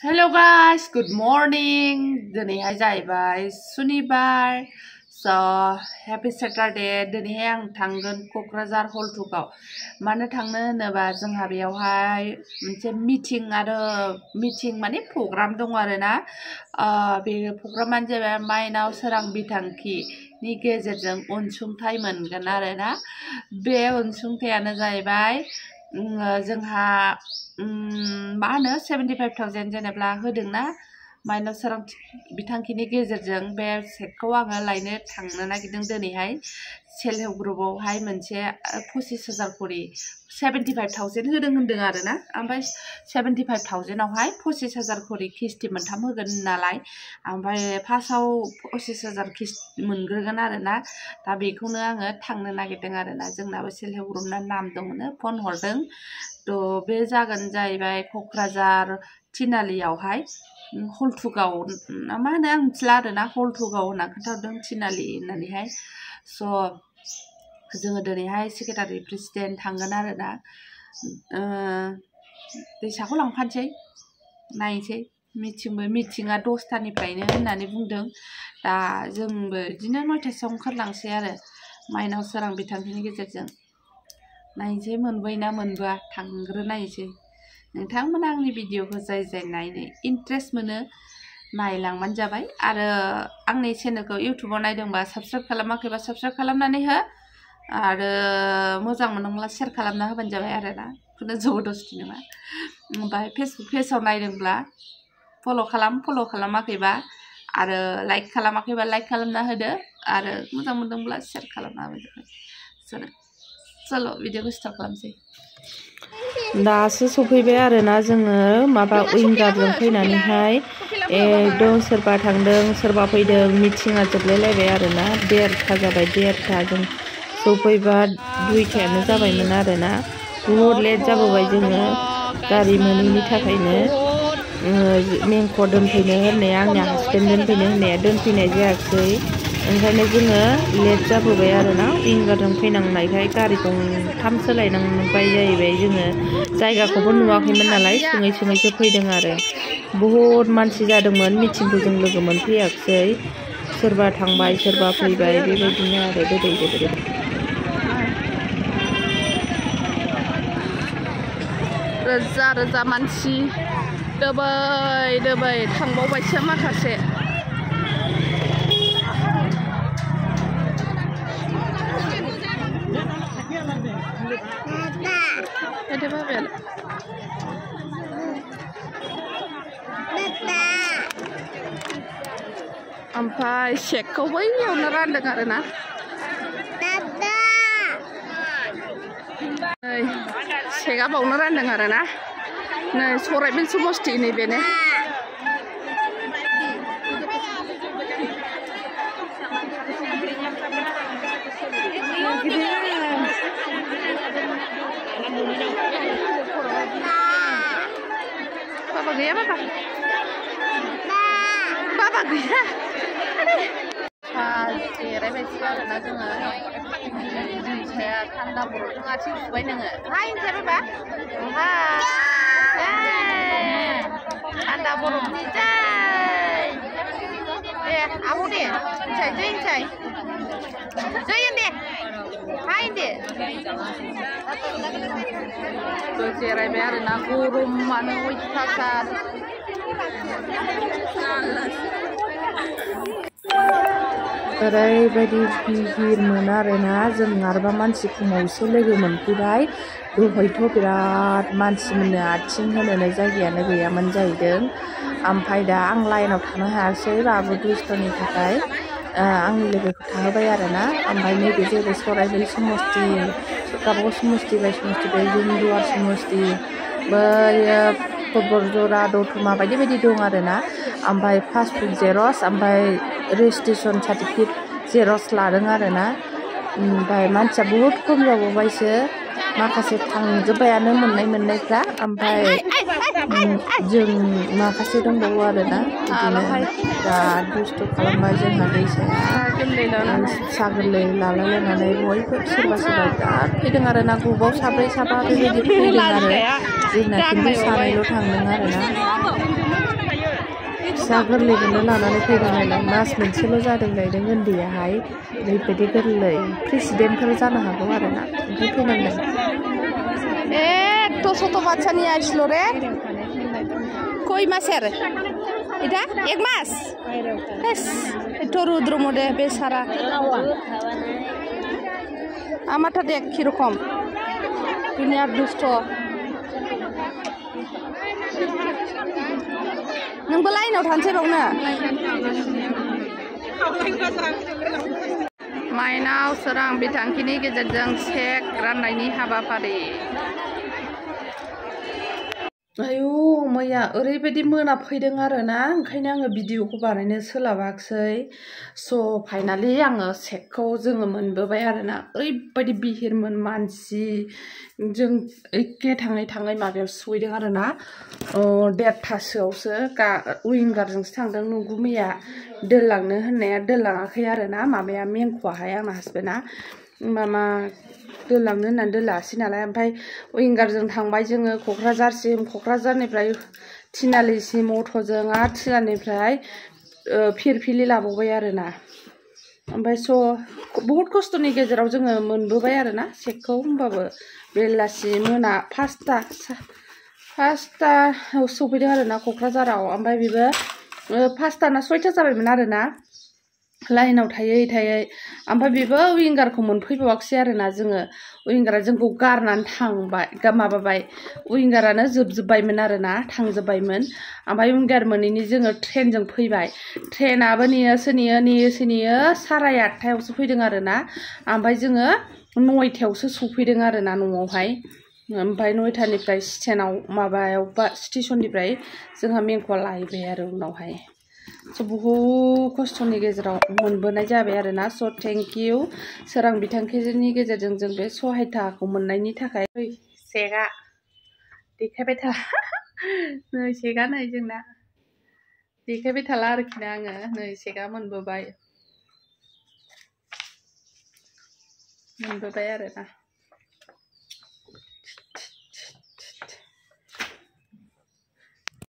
Hello guys, good morning. दिनैहाय जाहैबाय सुनिबार. So happy Saturday. दिनैहाय आं थांगोन क'क्राझार हलथुगाव. मानो थांनो होनोबा जोंहा बेयावहाय मोनसे मिटिं माने प्रग्राम दं आरोना. बे प्रग्रामानो जाबाय माइनाव सोरां बिथांखिनि गेजेरजों अनसुंथाइ मोनगोन आरोना. बे अनसुंथायानो जाहैबाय जोंहा मा होनो 75,000 जेनेबा होदोंना माइनाव सोरां बिथांखिनि गेजेरजों बे सेकखौ आङो लायनो थांनो नागिरदों दिनैहाय. सेल्फ हेल्प ग्रुपआवहाय मोनसे 25,000 करि 75,000 होदों आरोना. ओमफ्राय 75,000 आवहाय 25,000 करि किस्ति मोनथाम होगोन नालाय. ओमफ्राय फार्स्टआव 25,000 किस्ति मोनग्रोगोन आरोना. दा बेखौनो आङो थांनो नागिरदों आरोना. जोंनाबो सेल्फ हेल्प ग्रुपना नाम दंनो फन हरदों. तो बे जागोन जाहैबाय क'क्राझार थिनालियावहाय हलथुगाव मा होनो आं मिथिला आरोना. हलथुगाव होनना खोन्थाहरदों थिनालि होननानैहाय. स' जोङो दिनैहाय सेक्रेटारि प्रेसिडेन्ट थांगोन आरोना. दैसाखौ लांफानोसै नायनोसै. मिटिङा 10थानिफ्रायनो होननानै बुंदों. दा जोंबो बिदिनो 9थासोआव ओंखारलांसै आरो माइनाव सोरां बिथांखिनि गेजेरजों. नायनोसै मोनबोयोना मोनबोआ थांग्रोनायनोसै. नोंथांमोना आंनि भिडिअखौ जाय नायनो इन्ट्रेस्ट मोनो नायलांबानो जाबाय. आरो आंनि चेनेलखौ इउटुबाव नायदोंबा साबस्क्राइब खालामाखैबा साबस्क्राइब खालामनानै हो. आरो मोजां मोनोब्ला शेयार खालामना होबानो जाबाय आरोना. खुनु जबरदस्ति नङा. ओमफ्राय फेसबुक पेजाव नायदोंब्ला फल' खालामाखैबा आरो लाइक खालामाखैबा लाइक खालामना होदो. आरो मोजां मोनदोंब्ला शेयार खालामना होबानो जाबाय. चलो भिडिअखौ स्टार्ट खालामसै. दासो सफैबाय आरोना जोङो माबा उइंगारजों फैनानैहाय एकदम सोरबा थांदों सोरबा फैदों. मिटिङा जोबलायलायबाय आरोना. 1:30 जाबाय. 1:30 जों सफैबा 2थायानो जाबायमोन आरोना. बुहुद लेट जाबोबाय जोङो गारि मोनैनि थाखायनो. मेंख' दोनफैनो होननाया आंनि हासबेन्ड दोनफैनो होननाया दोनफैनाय जायाखिसै. ओंखायनो जोङो लेट जाबोबाय आरोना. उइंगारजों फैनांनायखाय गारि गंथाम सोलायनांबाय जाहैबाय. जोङो जायगाखौबो नुवाखैमोन नालाय सोङैसो फैदों आरो. बहुद मानसि जादोंमोन. मिटिंखौ जों लोगो मोनफैयाखिसै. सोरबा थांबाय सोरबा फैबाय बेबायदिनो आरो दोदै रोजा मानसि दोबै थांबावबायसो माखासे. ओमफ्राय सेकखौ बैयावनो रानदों आरोना. नै सेकआ बावनो रानदों आरोना. नै सराइबिल समस्ति नैबेनो. बाबा गैया बाबा गैया. जिरायबायसो आरोना जोङो. दैसाया थान्दा बरफजों आथिं सुबाय नोङो. नायनोसै बाबा. थान्दा बरफनि दे आब' दे जै दे हाइन दे. जिरायबाय आरोना. गरमानो अयथासार. ओरैबायदि भिरमोन आरोना. जों आरोबा मानसि खमावसो लोगो मोनफैबाय. दहायथ' बिराद मानसिमोननो आथिं होनोनो जायगायानो गैयामोन जाहैदों. ओमफ्राय दा आं लाइनाव थानो हायासै बाबु दुस्थ'नि थाखाय. आंनि लोगोखौ थाहोबाय आरोना. ओमफ्राय नैबे जेरै सराइबिल समस्ति गावबागाव समस्ति बाय समस्ति बे जुमदुवार समस्ति बैयो खबरजरा दतमा बायदि दं आरोना. ओमफ्राय पासबुक जेरक्स ओमफ्राय रेजिस्ट्रेसन सार्टिफिकेट जेरक्स लादों आरोना. ओमफ्राय मानसिया बहुद खम जाबावबायसो. माखासे थांजोब्बायानो मोननायफ्रा. ओमफ्राय जों माखासे दंबावो आरोना बिदिनो बिराद दुस्थ' खालामबाय जोंहा दैसाया सा गोरलै लालायलायनानै बयबो सोरबा सोरबा बिराद फैदों आरोना ग्रुपआव साब्रै साबा बेबायदि फैदों आरो जोंना खिन्थु सानैल' थांदों आरोना फिसा गोरलैखौनो लानानै फैदों नालाय मास मोनसेल' जादों जाहैदों उन्दैयाहाय ओरैबायदि गोरलै प्रेसिडेन्टफोर जानो हागौ आरोना ओमफ्राय फैनांदों तो ছোট বাচ্চা নিয়ে আসলো রে কই মাসের এটা এক মাস একটু রুদ্র মোডে বেচারা আমারটা দেখ কিরকম দুনিয়ার দুষ্ট नोंबो लाइनाव थानोसै बावनो माइनाव सोरां बिथांखिनि गेजेरजों चेक राननायनि हाबाफारि आयु मैया ओरैबायदि मोना फैदों आरोना ओंखायनो आङो भिडिअखौ बानायनो सोलाबाखसै स' फाइनालि आङो चेकखौ जोङो मोनबोबाय आरोना ओरैबायदि बिहिरमोन मानसि जों एखे थाङै थाङै माबायाव सहैदों आरोना 1:30सोआवसो उइंगारजोंसो थांदों नंगौ मैया दोनलांनो होननाया दोनलाङाखै आरोना माबाया मेंख'वाहाय आंना हासबेन्डआ मामा दोनलांनो होननानै दोनलाङासै नालाय ओमफ्राय उइंगारजों थांबाय जोङो क'क्राझारसिम क'क्राझारनिफ्राय थिनालिसिम अट'जों आरो थिनालिनिफ्राय फिरफिलि लाबावबाय आरोना ओमफ्राय स' बहुद खस्थ'नि गेजेराव जोङो मोनबोबाय आरोना चेकखौ होमबाबो बेलासि मोना 5:00 सफैदों आरोना क'क्राझाराव ओमफ्राय बेबो 5:00 ना 6:00 जाबायमोन आरोना लाइनाव थायै थायै ओमफ्राय बेबो उइंगारखौ मोनफैबावाखसै आरोना जोङो उइंगारा जोंखौ गारनानै थांबाय माबाबाय उइंगारानो जोबजोब्बायमोन आरोना थांजोब्बायमोन ओमफ्राय उइंगार मोनैनि जोङो ट्रेनजों फैबाय ट्रेनाबो नेयोसो नेयो 8:30आवसो फैदों आरोना ओमफ्राय जोङो 9:00आवसो सफैदों आरोना न'आवहाय ओमफ्राय 9:00निफ्राय स्टेनाव माबायाव स्टेसननिफ्राय जोंहा मेंख'आ लायबाय आरो उनावहाय स' बहुद खस्थ'नि गेजेराव मोनबोनाय जाबाय आरोना स' थेंक इउ सोरां बिथांखिनि गेजेरजों जों बे सहायताखौ मोननायनि थाखाय चेकआ देखायबाय थाला नै चेकआ नै जोंना देखायबाय थाला आरोखि ना आङो नै चेकआ मोनबोबाय आरोना